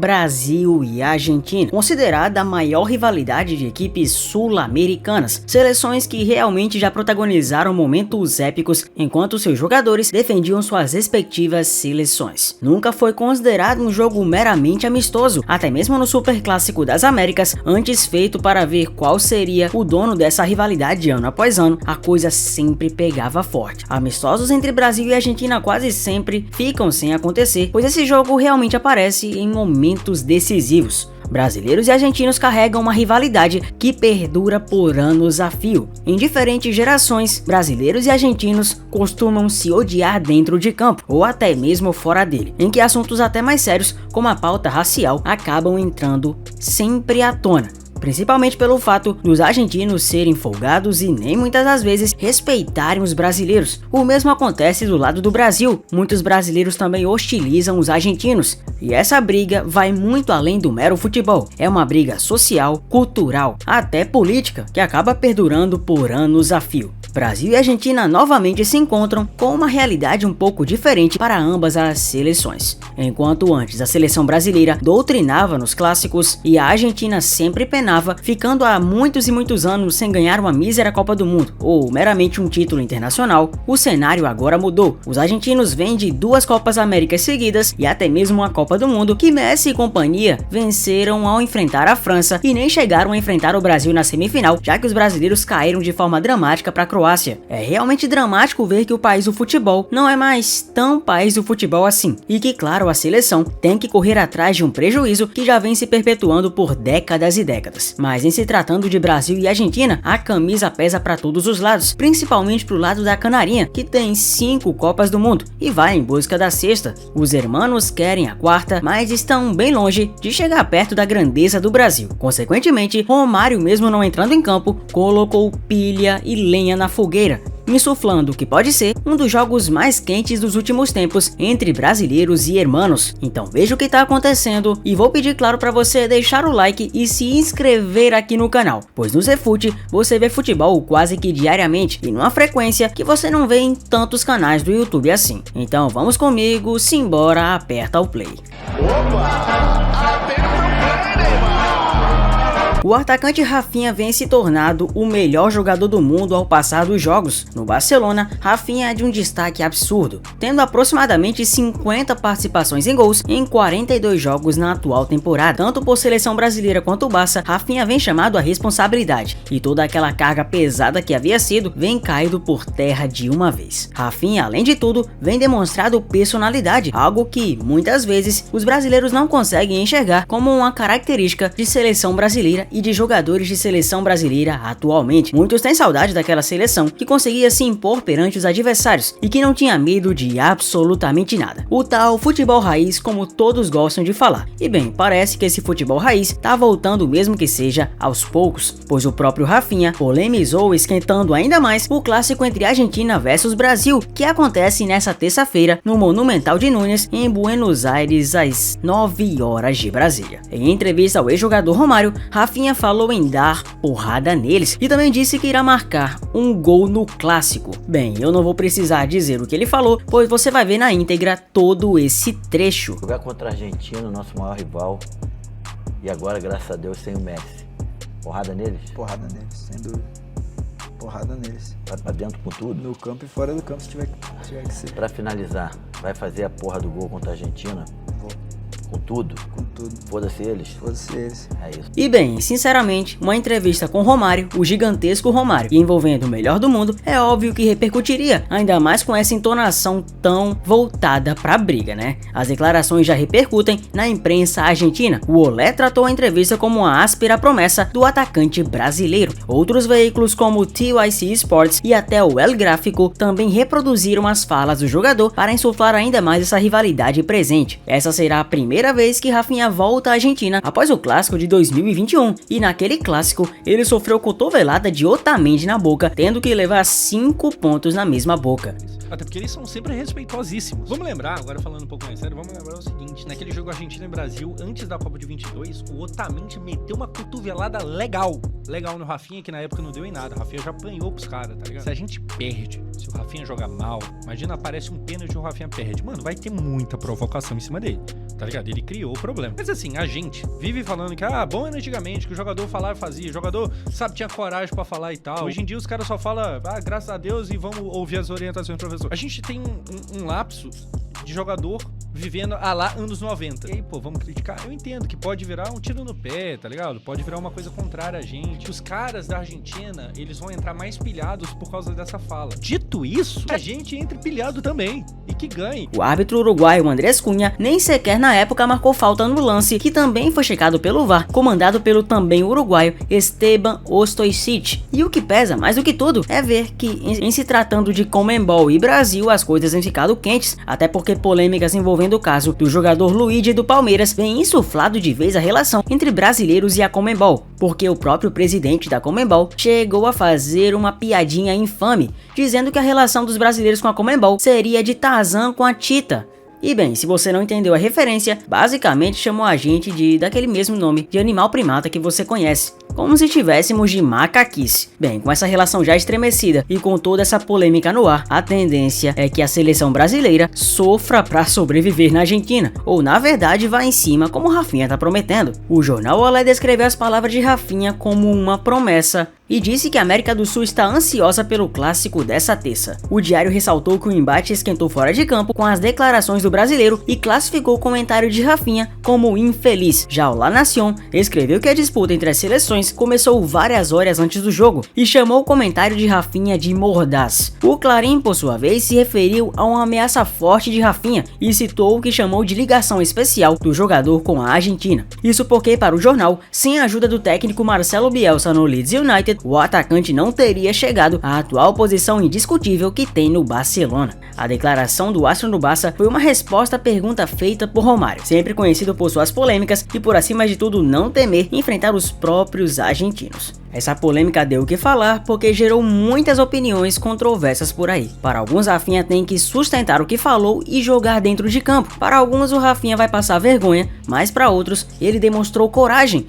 Brasil e Argentina, considerada a maior rivalidade de equipes sul-americanas, seleções que realmente já protagonizaram momentos épicos enquanto seus jogadores defendiam suas respectivas seleções. Nunca foi considerado um jogo meramente amistoso, até mesmo no Superclássico das Américas, antes feito para ver qual seria o dono dessa rivalidade ano após ano, a coisa sempre pegava forte. Amistosos entre Brasil e Argentina quase sempre ficam sem acontecer, pois esse jogo realmente aparece em momentos decisivos. Brasileiros e argentinos carregam uma rivalidade que perdura por anos a fio. Em diferentes gerações, brasileiros e argentinos costumam se odiar dentro de campo, ou até mesmo fora dele, em que assuntos até mais sérios, como a pauta racial, acabam entrando sempre à tona. Principalmente pelo fato dos argentinos serem folgados e nem muitas das vezes respeitarem os brasileiros. O mesmo acontece do lado do Brasil, muitos brasileiros também hostilizam os argentinos. E essa briga vai muito além do mero futebol, é uma briga social, cultural, até política, que acaba perdurando por anos a fio. Brasil e Argentina novamente se encontram com uma realidade um pouco diferente para ambas as seleções. Enquanto antes a seleção brasileira doutrinava nos clássicos e a Argentina sempre penava, ficando há muitos e muitos anos sem ganhar uma mísera Copa do Mundo ou meramente um título internacional, o cenário agora mudou. Os argentinos vêm de 2 Copas Américas seguidas e até mesmo uma Copa do Mundo que Messi e companhia venceram ao enfrentar a França e nem chegaram a enfrentar o Brasil na semifinal, já que os brasileiros caíram de forma dramática para a Croácia. É realmente dramático ver que o país do futebol não é mais tão país do futebol assim, e que claro, a seleção tem que correr atrás de um prejuízo que já vem se perpetuando por décadas e décadas. Mas em se tratando de Brasil e Argentina, a camisa pesa para todos os lados, principalmente pro lado da Canarinha, que tem 5 Copas do Mundo e vai em busca da 6ª. Os hermanos querem a 4ª, mas estão bem longe de chegar perto da grandeza do Brasil. Consequentemente, Romário, mesmo não entrando em campo, colocou pilha e lenha na fogueira, insuflando o que pode ser um dos jogos mais quentes dos últimos tempos entre brasileiros e hermanos. Então veja o que está acontecendo e vou pedir claro para você deixar o like e se inscrever aqui no canal, pois no Zefute você vê futebol quase que diariamente e numa frequência que você não vê em tantos canais do YouTube assim. Então vamos comigo, simbora, aperta o play. O atacante Rafinha vem se tornando o melhor jogador do mundo ao passar dos jogos. No Barcelona, Rafinha é de um destaque absurdo, tendo aproximadamente 50 participações em gols em 42 jogos na atual temporada. Tanto por seleção brasileira quanto o Barça, Rafinha vem chamado à responsabilidade, e toda aquela carga pesada que havia sido vem caído por terra de uma vez. Rafinha, além de tudo, vem demonstrando personalidade, algo que muitas vezes os brasileiros não conseguem enxergar como uma característica de seleção brasileira e de jogadores de seleção brasileira atualmente. Muitos têm saudade daquela seleção que conseguia se impor perante os adversários e que não tinha medo de absolutamente nada. O tal futebol raiz, como todos gostam de falar. E bem, parece que esse futebol raiz tá voltando, mesmo que seja aos poucos, pois o próprio Rafinha polemizou, esquentando ainda mais o clássico entre Argentina versus Brasil, que acontece nessa terça-feira no Monumental de Núñez, em Buenos Aires, às 9 horas de Brasília. Em entrevista ao ex-jogador Romário, Rafinha falou em dar porrada neles e também disse que irá marcar um gol no clássico. Bem, eu não vou precisar dizer o que ele falou, pois você vai ver na íntegra todo esse trecho. Jogar contra a Argentina, nosso maior rival, e agora, graças a Deus, sem o Messi. Porrada neles? Porrada neles, sem dúvida. Porrada neles. Vai pra dentro com tudo? No campo e fora do campo, se tiver que ser. Pra finalizar, vai fazer a porra do gol contra a Argentina? Vou. Com tudo? Com tudo. Foda-se eles? Foda-se eles. É isso. E bem, sinceramente, uma entrevista com Romário, o gigantesco Romário, e envolvendo o melhor do mundo, é óbvio que repercutiria, ainda mais com essa entonação tão voltada pra briga, né? As declarações já repercutem na imprensa argentina. O Olé tratou a entrevista como uma áspera promessa do atacante brasileiro. Outros veículos como o TYC Sports e até o El Gráfico também reproduziram as falas do jogador para insuflar ainda mais essa rivalidade presente. Essa será a primeira vez que Rafinha volta à Argentina após o clássico de 2021, e naquele clássico ele sofreu cotovelada de Otamendi na boca, tendo que levar 5 pontos na mesma boca. Até porque eles são sempre respeitosíssimos. Vamos lembrar, agora falando um pouco mais sério, vamos lembrar o seguinte: naquele jogo Argentina e Brasil, antes da Copa de 22, o Otamendi meteu uma cotovelada legal no Rafinha, que na época não deu em nada. O Rafinha já apanhou pros caras, tá ligado? Se a gente perde, se o Rafinha joga mal, imagina, aparece um pênalti e o Rafinha perde. Mano, vai ter muita provocação em cima dele, tá ligado? Ele criou o problema. Mas assim, a gente vive falando que, bom era antigamente, que o jogador falava e fazia, o jogador, sabe, tinha coragem pra falar e tal. Hoje em dia os caras só falam, graças a Deus, e vamos ouvir as orientações do professor. A gente tem um lapso de jogador vivendo lá anos 90. E aí, pô, vamos criticar? Eu entendo que pode virar um tiro no pé, tá ligado? Pode virar uma coisa contrária a gente. Os caras da Argentina, eles vão entrar mais pilhados por causa dessa fala. Dito isso, a gente entra pilhado também. E que ganhe. O árbitro uruguaio Andrés Cunha nem sequer na época marcou falta no lance, que também foi checado pelo VAR, comandado pelo também uruguaio Esteban Ostoicic. E o que pesa mais do que tudo é ver que, em se tratando de Conmebol e Brasil, as coisas têm ficado quentes, até porque polêmicas envolvendo o caso do jogador Luigi do Palmeiras vem insuflado de vez a relação entre brasileiros e a Conmebol, porque o próprio presidente da Conmebol chegou a fazer uma piadinha infame, dizendo que a relação dos brasileiros com a Conmebol seria de Tarzan com a Tita. E bem, se você não entendeu a referência, basicamente chamou a gente daquele mesmo nome de animal primata que você conhece, como se tivéssemos de macaquice. Bem, com essa relação já estremecida e com toda essa polêmica no ar, a tendência é que a seleção brasileira sofra para sobreviver na Argentina, ou na verdade vá em cima como Rafinha tá prometendo. O jornal Olé descreveu as palavras de Rafinha como uma promessa e disse que a América do Sul está ansiosa pelo clássico dessa terça. O diário ressaltou que o embate esquentou fora de campo com as declarações do brasileiro e classificou o comentário de Rafinha como infeliz. Já o La Nación escreveu que a disputa entre as seleções começou várias horas antes do jogo e chamou o comentário de Rafinha de mordaz. O Clarín, por sua vez, se referiu a uma ameaça forte de Rafinha e citou o que chamou de ligação especial do jogador com a Argentina. Isso porque, para o jornal, sem a ajuda do técnico Marcelo Bielsa no Leeds United, o atacante não teria chegado à atual posição indiscutível que tem no Barcelona. A declaração do astro do Barça foi uma resposta à pergunta feita por Romário, sempre conhecido por suas polêmicas e por acima de tudo não temer enfrentar os próprios argentinos. Essa polêmica deu o que falar porque gerou muitas opiniões controversas por aí. Para alguns, Rafinha tem que sustentar o que falou e jogar dentro de campo. Para alguns, o Rafinha vai passar vergonha, mas para outros, ele demonstrou coragem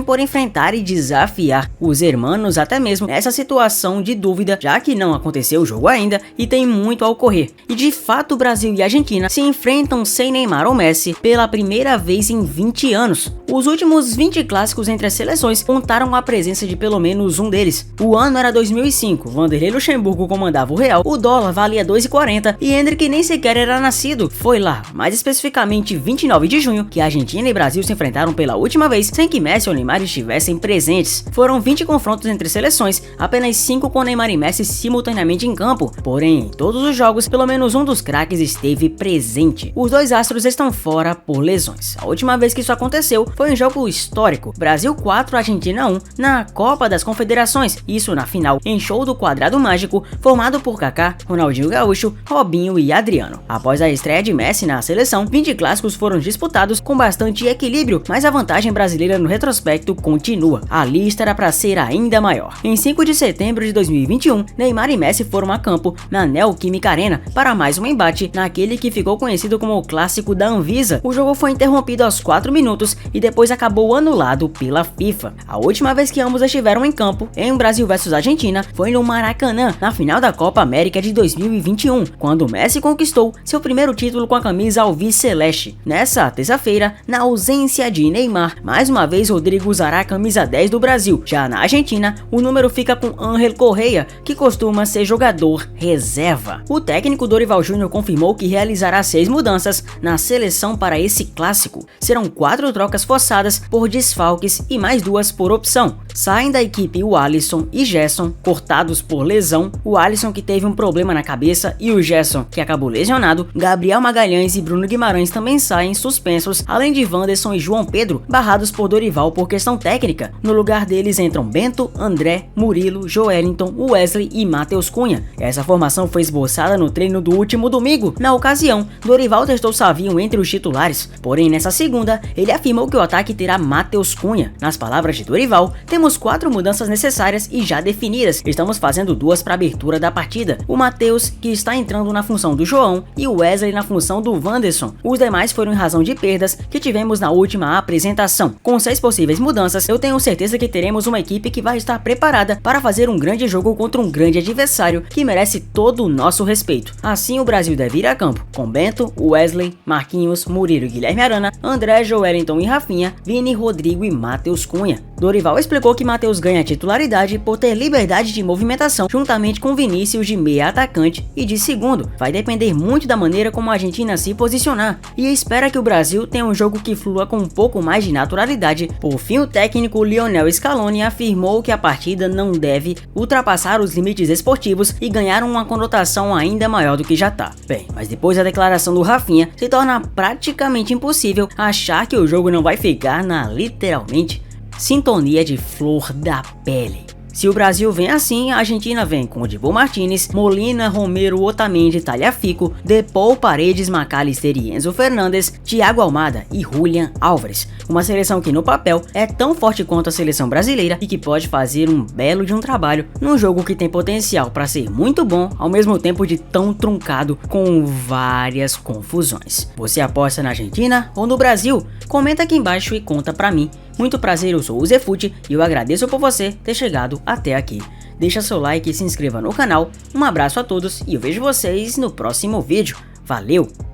por enfrentar e desafiar os hermanos até mesmo nessa situação de dúvida, já que não aconteceu o jogo ainda e tem muito a ocorrer. E de fato, o Brasil e a Argentina se enfrentam sem Neymar ou Messi pela primeira vez em 20 anos. Os últimos 20 clássicos entre as seleções contaram a presença de pelo menos um deles. O ano era 2005, Vanderlei Luxemburgo comandava o Real, o dólar valia 2,40 e Hendrick nem sequer era nascido. Foi lá, mais especificamente 29 de junho, que a Argentina e Brasil se enfrentaram pela última vez sem que Messi ou Neymar estivessem presentes. Foram 20 confrontos entre seleções, apenas 5 com Neymar e Messi simultaneamente em campo, porém em todos os jogos pelo menos um dos craques esteve presente. Os dois astros estão fora por lesões. A última vez que isso aconteceu foi um jogo histórico, Brasil 4, Argentina 1, na Copa das Confederações, isso na final em show do quadrado mágico formado por Kaká, Ronaldinho Gaúcho, Robinho e Adriano. Após a estreia de Messi na seleção, 20 clássicos foram disputados com bastante equilíbrio, mas a vantagem brasileira no retrospecto continua. A lista era para ser ainda maior. Em 5 de setembro de 2021, Neymar e Messi foram a campo na Neoquímica Arena para mais um embate naquele que ficou conhecido como o clássico da Anvisa. O jogo foi interrompido aos 4 minutos e depois acabou anulado pela FIFA. A última vez que ambos estiveram em campo, em Brasil vs Argentina, foi no Maracanã, na final da Copa América de 2021, quando Messi conquistou seu primeiro título com a camisa alviceleste. Nessa terça-feira, na ausência de Neymar, mais uma vez Rodrigo usará a camisa 10 do Brasil. Já na Argentina, o número fica com Ángel Correa, que costuma ser jogador reserva. O técnico Dorival Júnior confirmou que realizará 6 mudanças na seleção para esse clássico. Serão 4 trocas forçadas por desfalques e mais 2 por opção. Saem da equipe o Alisson e Gerson, cortados por lesão, o Alisson que teve um problema na cabeça e o Gerson que acabou lesionado. Gabriel Magalhães e Bruno Guimarães também saem suspensos, além de Wanderson e João Pedro, barrados por Dorival por questão técnica. No lugar deles entram Bento, André, Murilo, Joelinton, Wesley e Matheus Cunha. Essa formação foi esboçada no treino do último domingo. Na ocasião, Dorival testou Savinho entre os titulares, porém nessa segunda, ele afirmou que o ataque terá Matheus Cunha. Nas palavras de Dorival, temos Temos 4 mudanças necessárias e já definidas, estamos fazendo 2 para abertura da partida, o Matheus, que está entrando na função do João, e o Wesley na função do Wanderson. Os demais foram em razão de perdas que tivemos na última apresentação. Com 6 possíveis mudanças, eu tenho certeza que teremos uma equipe que vai estar preparada para fazer um grande jogo contra um grande adversário que merece todo o nosso respeito. Assim o Brasil deve ir a campo, com Bento, Wesley, Marquinhos, Murilo e Guilherme Arana, André, Joelinton e Rafinha, Vini, Rodrigo e Matheus Cunha. Dorival explicou que Matheus ganha titularidade por ter liberdade de movimentação juntamente com Vinícius de meia atacante e de segundo. Vai depender muito da maneira como a Argentina se posicionar e espera que o Brasil tenha um jogo que flua com um pouco mais de naturalidade. Por fim, o técnico Lionel Scaloni afirmou que a partida não deve ultrapassar os limites esportivos e ganhar uma conotação ainda maior do que já tá. Bem, mas depois da declaração do Rafinha, se torna praticamente impossível achar que o jogo não vai ficar na literalmente sintonia de flor da pele. Se o Brasil vem assim, a Argentina vem com Dibu Martínez, Molina, Romero, Otamendi, Tagliafico, Depou, Paredes, McAllister e Enzo Fernandes, Thiago Almada e Julián Álvares. Uma seleção que no papel é tão forte quanto a seleção brasileira e que pode fazer um belo de um trabalho num jogo que tem potencial para ser muito bom, ao mesmo tempo de tão truncado com várias confusões. Você aposta na Argentina ou no Brasil? Comenta aqui embaixo e conta pra mim. Muito prazer, eu sou o Zefute e eu agradeço por você ter chegado até aqui. Deixa seu like e se inscreva no canal. Um abraço a todos e eu vejo vocês no próximo vídeo. Valeu!